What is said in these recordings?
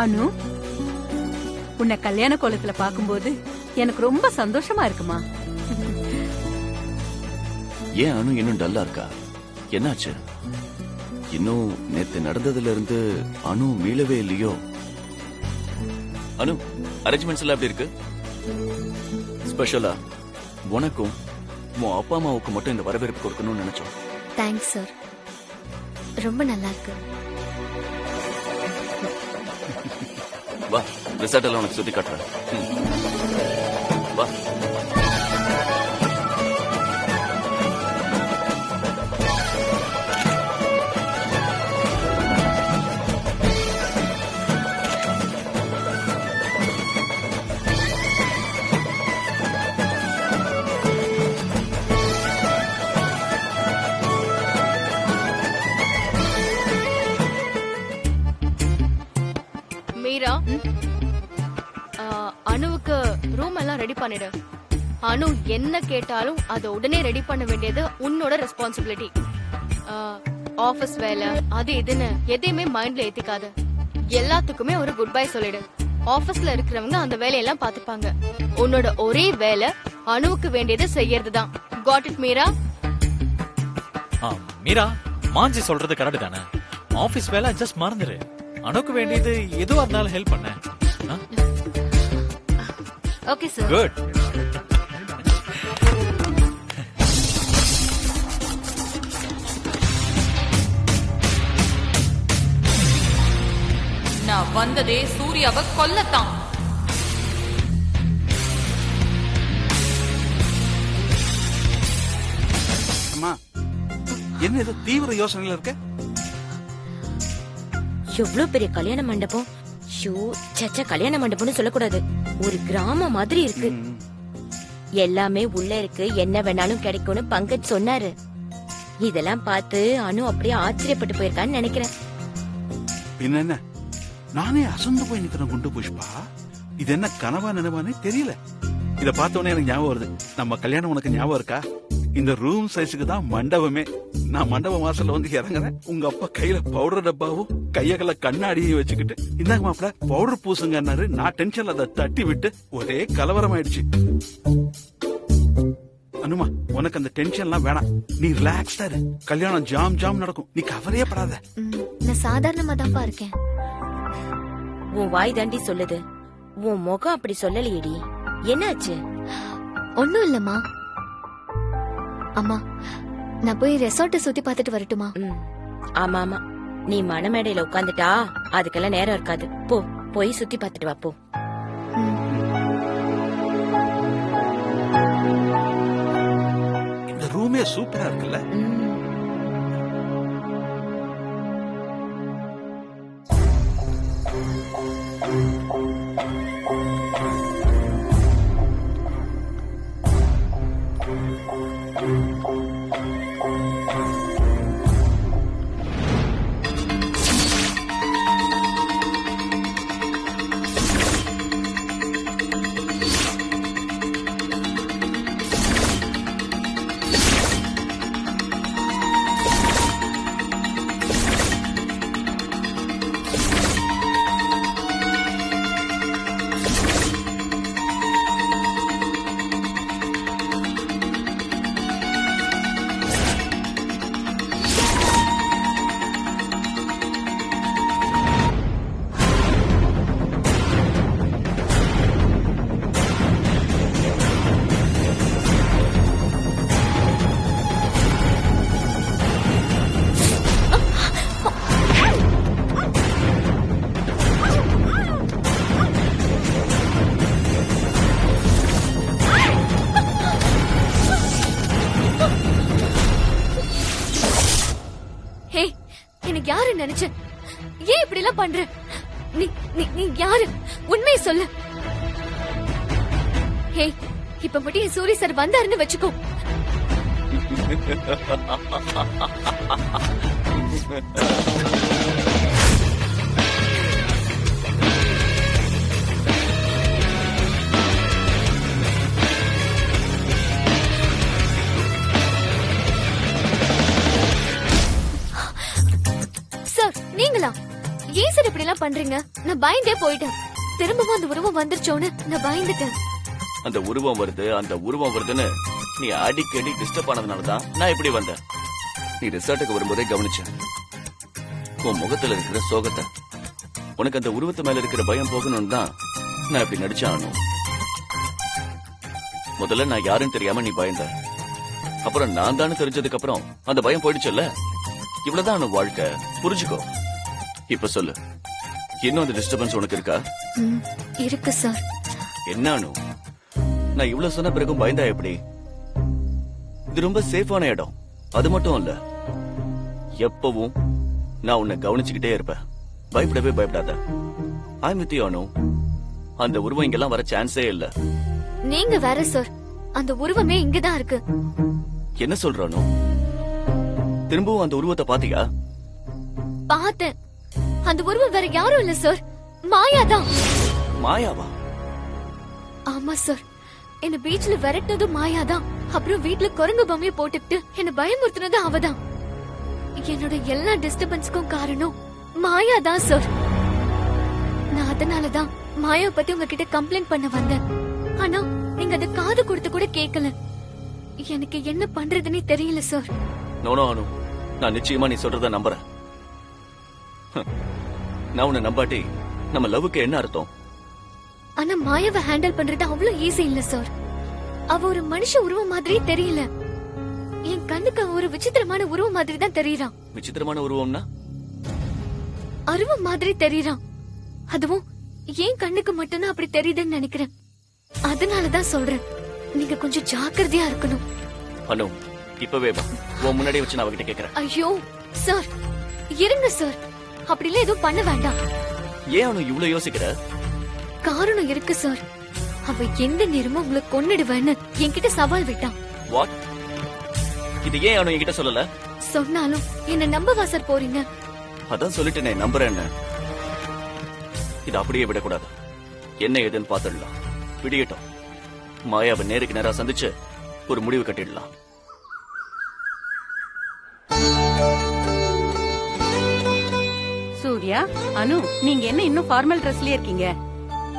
அனு, உன்னை கல்யாண கோலத்துல பாக்கும்போது எனக்கு ரொம்ப சந்தோஷமா இருக்குமா. ஏன் அனு இன்னும் டல்லா இருக்கா? என்னாச்சு? இன்னும் நேத்து நடந்ததுல இருந்து அனு மீளவே இல்லையோ? அனு, அரேஞ்ச்மெண்ட்ஸ் எல்லாம் எப்படி இருக்கு? ஸ்பெஷலா உனக்கும் உன் அப்பா அம்மாவுக்கு மட்டும் இந்த வரவேற்பு கொடுக்கணும்னு நினைச்சோம். தேங்க்ஸ் சார், ரொம்ப நல்லா இருக்கு. வா, ரிசார்ட் எல்லாம் உனக்கு சுத்தி காட்டுறேன். வா. மீரா, அனுவுக்கு ரூம் எல்லாம் ரெடி பண்ணிடு. அனு என்ன கேட்டாலும் அதை உடனே ரெடி பண்ண வேண்டியது உன்னோட ரெஸ்பான்சிபிலிட்டி. ஆபீஸ் வேலை அது இதுன்னு எதையுமே மைண்ட்ல ஏத்திக்காத. எல்லாத்துக்குமே ஒரு குட் பை சொல்லிடு. ஆபீஸ்ல இருக்கிறவங்க அந்த வேலையெல்லாம் பாத்துப்பாங்க. உன்னோட ஒரே வேலை அனுவுக்கு வேண்டியது செய்யறதுதான். Got it Meera? மீரா, மாஞ்சி சொல்றது கரெக்ட் தானே? ஆபீஸ் வேலை ஜஸ்ட் மறந்துரு. அனுக்கு வேண்டியது எதுவா இருந்தாலும் ஹெல்ப் பண்ண. Okay sir. குட். நான் வந்ததே சூர்யாவை கொல்லத்தான். அம்மா, என்ன ஏதோ தீவிர யோசனையில இருக்க? எவ்வளவு பெரிய கல்யாண மண்டபம். ஷூ சச்ச கல்யாண மண்டபம்னு சொல்லக்கூடாது, ஒரு கிராமம் மாதிரி இருக்கு. எல்லாமே உள்ள இருக்கு, என்ன வேணாலும் கிடைக்கும்னு பங்கஜ் சொன்னாரு. இதெல்லாம் பார்த்து அனு அப்படியே ஆச்சரியப்பட்டு போயிருக்கான்னு நினைக்கிறேன். பின்ன என்ன, நானே அசந்து போய் நிக்கிறேன் குண்டு புஷ்பா. இது என்ன கனவா நினைவானே தெரியல. இத பார்த்தோன்னே எனக்கு ஞாபகம் வருது. நம்ம கல்யாணம் உனக்கு ஞாபகம் இருக்கா? இந்த ரூம் சைஸுக்கு தான் மண்டபமே. நான் மண்டப வாசல்ல வந்து இறங்குறேன், உங்க அப்பா கையில பவுடர் டப்பாவும் கையகல கண்ணாடியும் வச்சுக்கிட்டு, இந்தாங்க மாப்பிள பவுடர் பூசுங்கன்னாரு. நான் டென்ஷன்ல அதை தட்டி விட்டு ஒரே கலவரம் ஆயிடுச்சு. அனுமா, உனக்கு அந்த டென்ஷன்லாம் வேணாம், நீ ரிலாக்ஸ்டா இரு. கல்யாணம் ஜாம் ஜாம் நடக்கும், நீ கவலையே படாத. நான் சாதாரணமா தான்ப்பா இருக்கேன். உன் வாய் தாண்டி சொல்லுது, உன் முகம் அப்படி சொல்லலையேடி. என்னாச்சு? ஒண்ணும் இல்லம்மா. அம்மா, நான் போய் ரெசார்ட்ட சுத்தி பார்த்துட்டு வரட்டுமா? ஆமா ஆமா, நீ மணமேடையில உட்காந்துட்டா அதுக்கெல்லாம் நேரம் இருக்காது. போ, போய் சுத்தி பார்த்துட்டு வா போ. இந்த ரூமே சூப்பரா இருக்குல்ல? யாரு நினைச்ச? ஏன் இப்படி எல்லாம் பண்ற? நீ யாரு? உண்மையை சொல்லு. ஹே, இப்ப மட்டும் என் சூரிய சார் வந்தாருன்னு வச்சுக்கோ. சார், நீங்களா? ஏன் சார் இப்படி எல்லாம் பண்றீங்க? நான் பயந்தே போயிட்டேன். திரும்பவும் அந்த உருவம் வந்துருச்சோன்னு நான் பயந்துட்டேன். அந்த உருவம் வருதுன்னு நீ அடிக்கடி டிஸ்டர்ப் ஆனதுனாலதான் நான் இப்படி வந்தேன். நீ ரிசார்ட்டுக்கு வரும்போதே கவனிச்சேன் உன் முகத்துல இருக்கிற சோகத்தை. உனக்கு அந்த உருவத்து மேல இருக்கிற பயம் போகணும்னு தான் நான் இப்படி நடிச்சேன். முதல்ல நான் யாருன்னு தெரியாம நீ பயந்த, அப்புறம் நான் தானே தெரிஞ்சதுக்கு அப்புறம் அந்த பயம் போயிடுச்சுல்ல. இவ்வளவுதான் வாழ்க்கை, புரிஞ்சுக்கோ. இப்ப சொல்லு, இன்னும் அந்த டிஸ்டர்பன்ஸ் உனக்கு இருக்கா? இருக்கு சார். என்னானு நான் இவ்வளவு சொன்ன பிறகும் பயந்தா எப்படி? இது ரொம்ப சேஃபான இடம். அது மட்டும் இல்ல, எப்பவும் நான் உன்னை கவனிச்சுக்கிட்டே இருப்பேன். பயப்படவே பயப்படாத. ஐ வித் யூ அனு. அந்த உருவம் இங்கெல்லாம் வர சான்ஸே இல்ல. நீங்க வேற சார், அந்த உருவமே இங்கதான் இருக்கு. என்ன சொல்றானோ? திரும்பவும் அந்த உருவத்தை பாத்தியா? பார்த்தேன். அந்த உருவம் வேற யாரும் இல்ல சார், மாயாதான். மாயாவா? ஆமா சார், என்ன பீச்ல விரட்டினதும் மாயாதான். அப்புறம் வீட்டுல குரங்கு பொம்மையை போட்டுக்கிட்டு என்ன பயமுறுத்தினதும் அவதான். என்னோட எல்லா டிஸ்டர்பன்ஸ்க்கும் காரணம் மாயாதான் சார். நான் அதனாலதான் மாயா பத்தி உங்ககிட்ட கம்ப்ளைண்ட் பண்ண வந்தேன். ஆனா நீங்க அதை காது கொடுத்து கூட கேட்கல. எனக்கு என்ன பண்றதுன்னே தெரியல சார். நோனோ அனு, நான் நிச்சயமா நீ சொல்றத நம்புறேன். நான் உன்னை நம்பாட்டி நம்ம லவ்வுக்கு என்ன அர்த்தம்? ஆனா மாயாவை ஹேண்டில் பண்றது அவ்வளவு ஈஸி இல்ல சார். அவ ஒரு மனுஷ உருவம் மாதிரி தெரியல. என் கண்ணுக்கு அவ ஒரு விசித்திரமான உருவம் மாதிரி தான் தெரியறான். விசித்திரமான உருவம்னா? அருவம் மாதிரி தெரியறான். அதுவும் என் கண்ணுக்கு மட்டும்தான் அப்படி தெரியுதுன்னு நினைக்கிறேன். அதனாலதான் சொல்றேன், நீங்க கொஞ்சம் ஜாக்கிரதையா இருக்கணும். அனு, இப்பவே வா. உன் முன்னாடியே வச்சு நான் அவகிட்ட கேக்குறேன். ஐயோ சார், இருங்க சார். அப்படிலாம் எதுவும் பண்ண வேண்டாம். ஏன் அனு இவ்வளவு யோசிக்கிற? காரணம் இருக்கு சார். அவ எந்த நேரமும் உங்களை கொன்னுடுவேன்னு என்கிட்ட சவால் விட்டான். வாட்? இது ஏன் அனு என்கிட்ட சொல்லல? சொன்னாலும் என்ன நம்பவா சார் போறீங்க? அதான் சொல்லிட்டேனே, நம்புறேன்னு. இது அப்படியே விடக்கூடாது. என்ன ஏதுன்னு பாத்துடலாம். விடியட்டும். மாயாவை நேருக்கு நேரா சந்திச்சு ஒரு முடிவு கட்டிடலாம். சூர்யா, அனு, நீங்க என்ன இன்னும் ஃபார்மல் ட்ரெஸ்லயே இருக்கீங்க?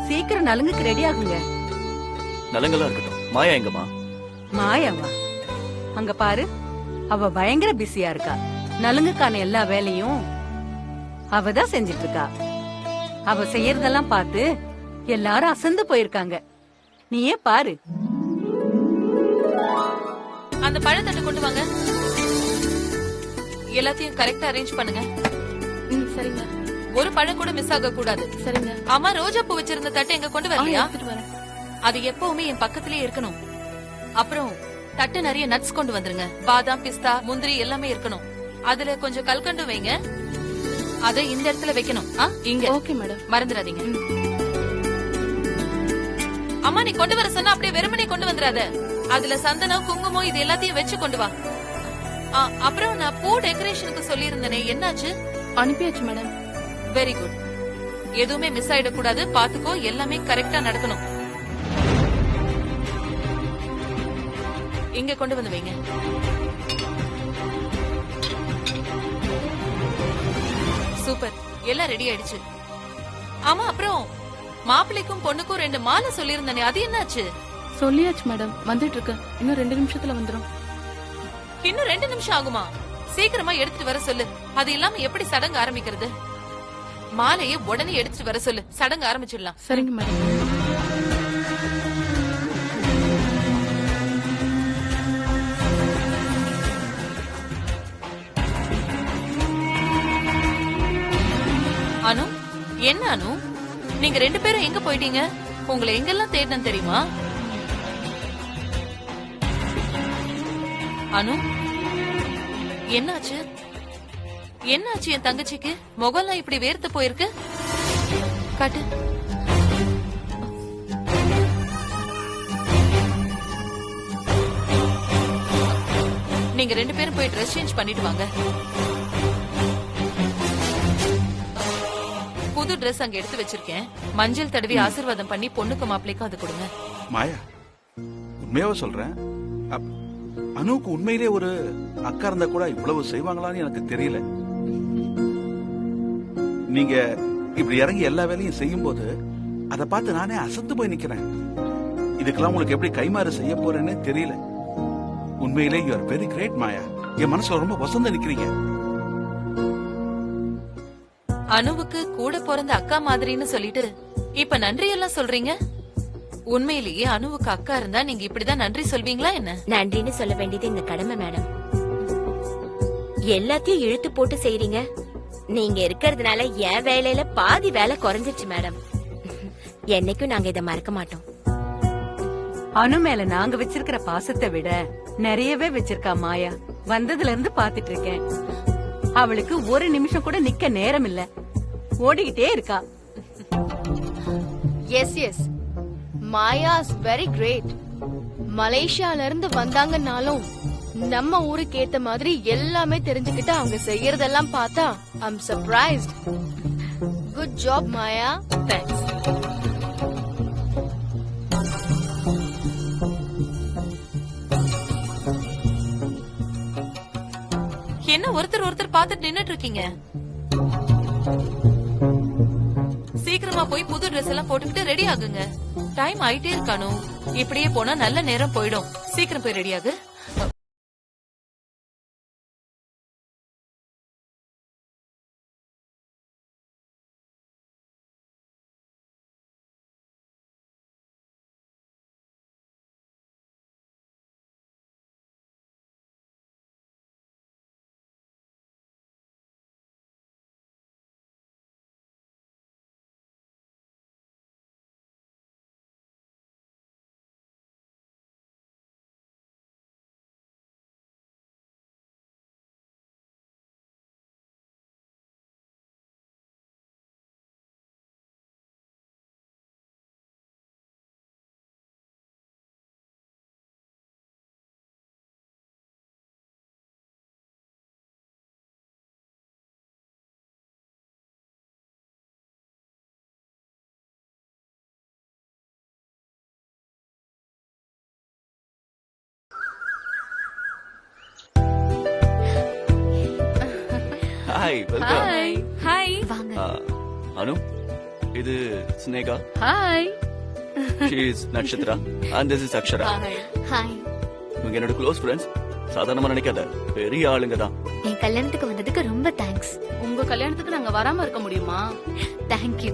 சீக்கிரம் நலுங்குக்கு ரெடி ஆகுங்க. நலங்களா இருக்கட்டும். மாயா எங்கம்மா? மாயாவா? அங்க பாரு, அவ பயங்கர பிஸியா இருக்கா. நலுங்குக்கான எல்லா வேலையும் அவதான் செஞ்சிட்டு இருக்கா. அவ செய்யறதெல்லாம் பார்த்து எல்லாரும் அசந்து போயிருக்காங்க. நீயே பாரு. அந்த பழத்தட்டை கொண்டு வாங்க. எல்லாத்தையும் கரெக்டா அரேஞ்ச் பண்ணுங்க. சரிங்க. ஒரு பழம் கூட மிஸ் ஆக கூடாது. சரிங்க. அம்மா ரோஜா பூ வச்சிருந்த தட்டை எங்க கொண்டு வரலையா? வரேன். அது எப்பவுமே என் பக்கத்திலேயே இருக்கணும். அப்புறம் தட்டு நிறைய நட்ஸ் கொண்டு வந்துருங்க. பாதாம், பிஸ்தா, முந்திரி எல்லாமே இருக்கணும். அதுல கொஞ்சம் கல்கண்டு வைங்க. அதை இந்த இடத்துல வைக்கணும். இங்க. Okay madam. மறந்துடாதீங்க. அம்மா, நீ கொண்டு வர சொன்னா அப்படியே வெறுமனே கொண்டு வந்துடாத. அதுல சந்தனம், குங்குமம் இது எல்லாத்தையும் வச்சு கொண்டு வா. அப்புறம் நான் பூ டெக்கரேஷனுக்கு சொல்லி இருந்தேனே, என்னாச்சு? அனுப்பியாச்சு மேடம். Very good. எதுவுமே மிஸ் ஆயிடக்கூடாது. பாத்துக்கோ, எல்லாமே கரெக்டா நடக்கணும். இங்க கொண்டு வந்து வைங்க. சூப்பர், எல்லாம் ரெடி ஆயிடுச்சு. ஆமா, அப்புறம் மாப்பிள்ளைக்கும் பொண்ணுக்கும் 2 மாலை சொல்லியிருந்தனே, அது என்னாச்சு? சொல்லியாச்சு மேடம், வந்துட்டு இருக்கு. இன்னும் 2 நிமிஷத்துல வந்துரும். இன்னும் 2 நிமிஷம் ஆகுமா? சீக்கிரமா எடுத்துட்டு வர சொல்லு. அது இல்லாம எப்படி சடங்கு ஆரம்பிக்கிறது? மாலையை உடனே எடுத்துட்டு வர சொல்லு. சடங்கு ஆரம்பிச்சிடலாம். சரிங்க மேடம். அனு, என்ன அனு, நீங்க 2 பேரும் எங்க போயிட்டீங்க? உங்களை எங்கெல்லாம் தேடினேன் தெரியுமா? அனு, என்னாச்சு? என்னாச்சு என் தங்கச்சிக்கு? முகம்லாம் இப்படி வேர்த்து போயிருக்கு. காட்டு. நீங்க 2 பேரும் போய் ட்ரெஸ் சேஞ்ச் பண்ணிட்டு வாங்க. புது ட்ரெஸ் அங்க எடுத்து வச்சிருக்கேன். மஞ்சள் தடவி ஆசீர்வாதம் பண்ணி பொண்ணுக்கு மாப்பிள்ளைக்கும் அது கொடுங்க. மாயா, உண்மையாவே சொல்றேன். அனுக்கு உண்மையிலே ஒரு அக்கா இருந்தா கூட இவ்வளவு செய்வாங்களான்னு எனக்கு தெரியல. நீங்க இப்படி இறங்கி எல்லா வேலையும் செய்யும் போது அதை பார்த்து நானே அசந்து போய் நிக்கிறேன். இதுக்கெல்லாம் உங்களுக்கு எப்படி கைமாறு செய்ய போறேன்னு தெரியல. உண்மையிலே யூ ஆர் வெரி கிரேட் மாயா. என் மனசுல ரொம்ப வசந்த நிக்கிறீங்க. அனுவுக்கு கூட பிறந்த அக்கா மாதிரின்னு சொல்லிட்டு இப்ப நன்றி எல்லாம் சொல்றீங்க. உண்மையிலேயே அனுவுக்கு அக்கா இருந்தா நீங்க இப்படிதான் நன்றி சொல்வீங்களா என்ன? நன்றின்னு சொல்ல வேண்டியது எங்க கடமை மேடம். எல்லாத்தையும் இழுத்து போட்டு செய்றீங்க. நீங்க இருக்கிறதுனால என் வேலையில பாதி வேலை குறைஞ்சிருச்சு மேடம். என்னைக்கும் நாங்க இதை மறக்க மாட்டோம். அனு மேல நாங்க வச்சிருக்கிற பாசத்தை விட நிறையவே வச்சிருக்கா மாயா. வந்ததுல இருந்து பாத்துட்டு இருக்கேன். அவளுக்கு ஒரு நிமிஷம் கூட நிக்க நேரம் இல்ல, ஓடிக்கிட்டே இருக்கா. Yes yes, Maya is very great. மலேசியால இருந்து வந்தாங்கன்னாலும் நம்ம ஊருக்கு ஏத்த மாதிரி எல்லாமே தெரிஞ்சுக்கிட்டு அவங்க செய்யறதெல்லாம் பார்த்தா ஐ அம் சர்ப்ரைஸ்ட். குட் ஜாப் மாயா. தேங்க்ஸ். என்ன ஒருத்தர் ஒருத்தர் பார்த்துட்டு நின்னுட்டு இருக்கீங்க? சீக்கிரமா போய் புது Dress எல்லாம் போட்டுக்கிட்டு ரெடி ஆகுங்க. டைம் ஆயிட்டே இருக்கானோ. இப்படியே போனா நல்ல நேரம் போயிடும். சீக்கிரம் போய் ரெடி ஆகு. Hi, welcome. ஹாய். வாங்க. அனு, இது Sneha. Hi. She is Nakshatra and this is Akshara. Hi. இவங்க என்னோட க்ளோஸ் ஃப்ரெண்ட்ஸ். சாதாரணமா நினைக்காத, பெரிய ஆளுங்க தான். என் கல்யாணத்துக்கு வந்ததுக்கு ரொம்ப தேங்க்ஸ். உங்க கல்யாணத்துக்கு நாங்க வராம இருக்க முடியுமா? தேங்க்யூ.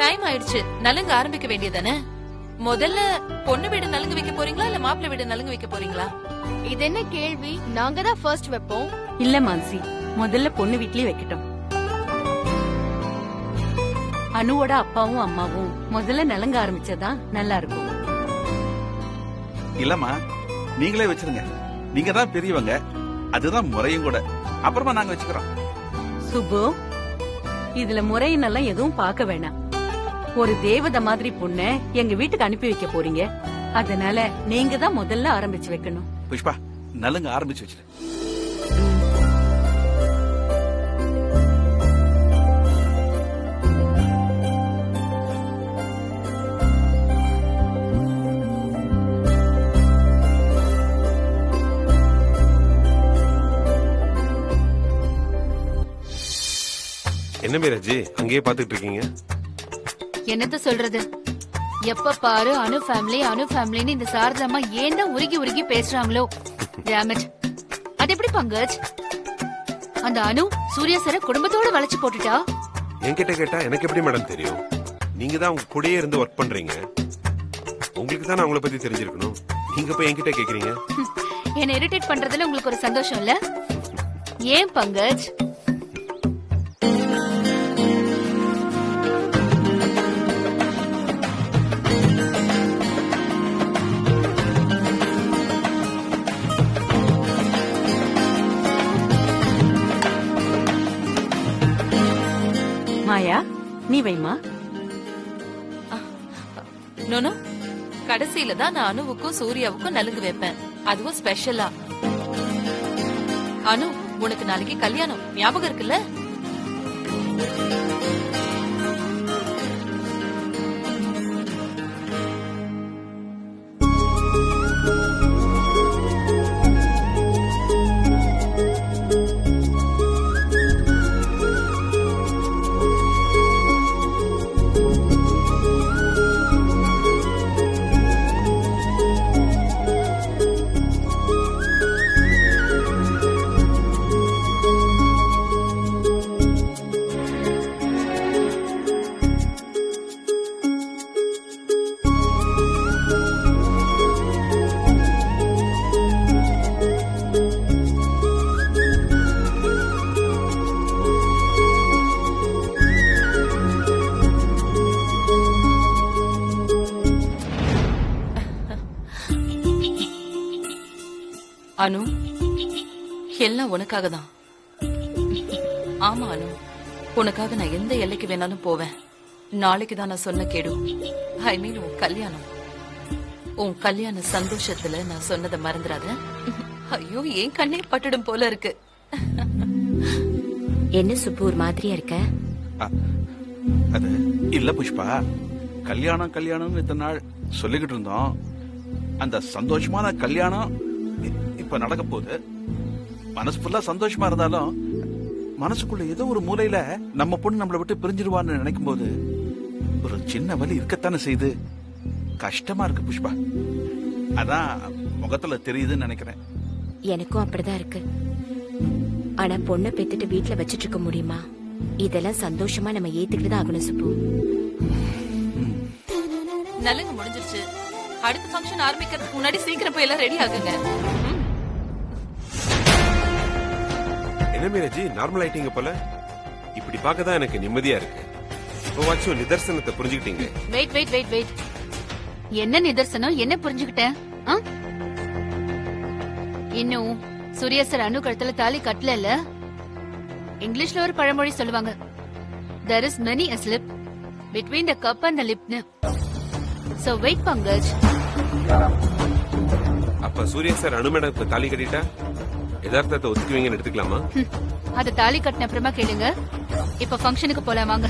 டைம் ஆயிடுச்சு. நலுங்க ஆரம்பிக்க வேண்டியதானே? முதல்ல பொண்ணு வீடு நலுங்கு வைக்க போறீங்களா இல்ல மாப்பிள்ளை வீடு நலுங்கு வைக்க போறீங்களா? இது என்ன கேள்வி? நாங்க தான் ஃபர்ஸ்ட் வைப்போம். இல்ல மான்சி, முதல்ல பொண்ணு வீட்லயே வைக்கட்டும். அனுவோட அப்பாவும் அம்மாவும் முதல்ல நலங்க ஆரம்பிச்சதா நல்லா இருக்கும். இல்லம்மா, நீங்களே வச்சிருங்க. நீங்க தான் பெரியவங்க, அதுதான் முறையும் கூட. அப்புறமா நாங்க வச்சுக்கிறோம். சுப்பு, இதுல முறையினெல்லாம் எதுவும் பார்க்க வேணாம். ஒரு தேவதை மாதிரி பொண்ண எங்க வீட்டுக்கு அனுப்பி வைக்க போறீங்க. அதனால நீங்க தான் முதல்ல ஆரம்பிச்சு வைக்கணும். புஷ்பா, நலுங்க ஆரம்பிச்சு வச்சிரு. என்ன மீராஜி அங்கேயே பாத்துட்டு இருக்கீங்க? என்னத்த சொல்றது, எப்ப பாரு அனு ஃபேமிலின்னு இந்த சாரதாமா ஏன்டா உருகி உருகி பேசுறாங்களோ. Damn it. அது எப்படி பங்கஜ்? அந்த அனு சூர்யா சார குடும்பத்தோட வளைச்சு போட்டுட்டா. என்கிட்ட கேட்டா எனக்கு எப்படி மேடம் தெரியும்? நீங்க தான் உங்க கூடயே இருந்து ஒர்க் பண்றீங்க. உங்களுக்கு தான் அவங்கள பத்தி தெரிஞ்சிருக்கணும். நீங்க போய் என்கிட்ட கேக்குறீங்க. என்ன இரிட்டேட் பண்றதுல உங்களுக்கு ஒரு சந்தோஷம் இல்ல? ஏன் பங்கஜ்? நீ வைமா. நோனோ, கடைசியில தான் நான் அனுவுக்கும் சூர்யாவுக்கும் நலுங்கு வைப்பேன், அதுவும் ஸ்பெஷலா. அனு, உனக்கு நாளைக்கு கல்யாணம் ஞாபகம் இருக்குல்ல? அனு, எல்லாம் உனக்காக தான். ஆமா அனு, உனக்காக நான் எந்த எல்லைக்கு வேணாலும் போவேன். நாளைக்கு தான் நான் சொன்ன கேடு, ஐ மீன் உன் கல்யாணம். உன் கல்யாண சந்தோஷத்துல நான் சொன்னதை மறந்துடாத. ஐயோ, என் கண்ணே பட்டுடும் போல இருக்கு. என்ன சுப்பு ஒரு மாதிரியா இருக்க? அது இல்ல புஷ்பா, கல்யாணம் கல்யாணம்னு இத்தனை நாள் சொல்லிக்கிட்டு இருந்தோம். அந்த சந்தோஷமான கல்யாணம் இப்ப நடக்க போகுது. மனசு ஃபுல்லா சந்தோஷமா இருந்தாலும் மனசுக்குள்ள ஏதோ ஒரு மூலையில நம்ம பொண்ணு நம்மளை விட்டு பிரிஞ்சிருவான்னு நினைக்கும் போது ஒரு சின்ன வலி இருக்கத்தானே செய்து. கஷ்டமா இருக்கு புஷ்பா, அதான் முகத்துல தெரியுதுன்னு நினைக்கிறேன். எனக்கும் அப்படிதான் இருக்கு. ஆனா பொண்ணை பெத்துட்டு வீட்டுல வச்சிட்டு இருக்க முடியுமா? இதெல்லாம் சந்தோஷமா நம்ம ஏத்துக்கிட்டு தான் ஆகணும் சுப்பு. நலுங்கு முடிஞ்சிருச்சு. அடுத்த ஃபங்க்ஷன் ஆரம்பிக்கிறதுக்கு முன்னாடி சீக்கிரம் போய் எல்லாம் ரெடி ஆகுங்க. என்ன மீனாஜி, நார்மல் ஆயிட்டீங்க போல. இப்படி பார்க்கதான் எனக்கு நிம்மதியா இருக்கு. இப்பவாச்சும் நிதர்சனத்தை புரிஞ்சுக்கிட்டீங்க. வெயிட் வெயிட் வெயிட் வெயிட், என்ன நிதர்சனம், என்ன புரிஞ்சுக்கிட்டேன்? இன்னும் சூர்யா சார் அனு கழுத்துல தாலி கட்டல. இங்கிலீஷ்ல ஒரு பழமொழி சொல்லுவாங்க, there is many a slip between the cup and the lip. So wait Pankaj. அப்ப சூர்யா சார் அனு மேடம் தாலி கட்டிட்டா யதார்த்தத்தை ஒத்துக்குவீங்கன்னு எடுத்துக்கலாமா? அத தாலி கட்டின அப்புறமா கேளுங்க. இப்ப ஃபங்க்ஷனுக்கு போலாம் வாங்க.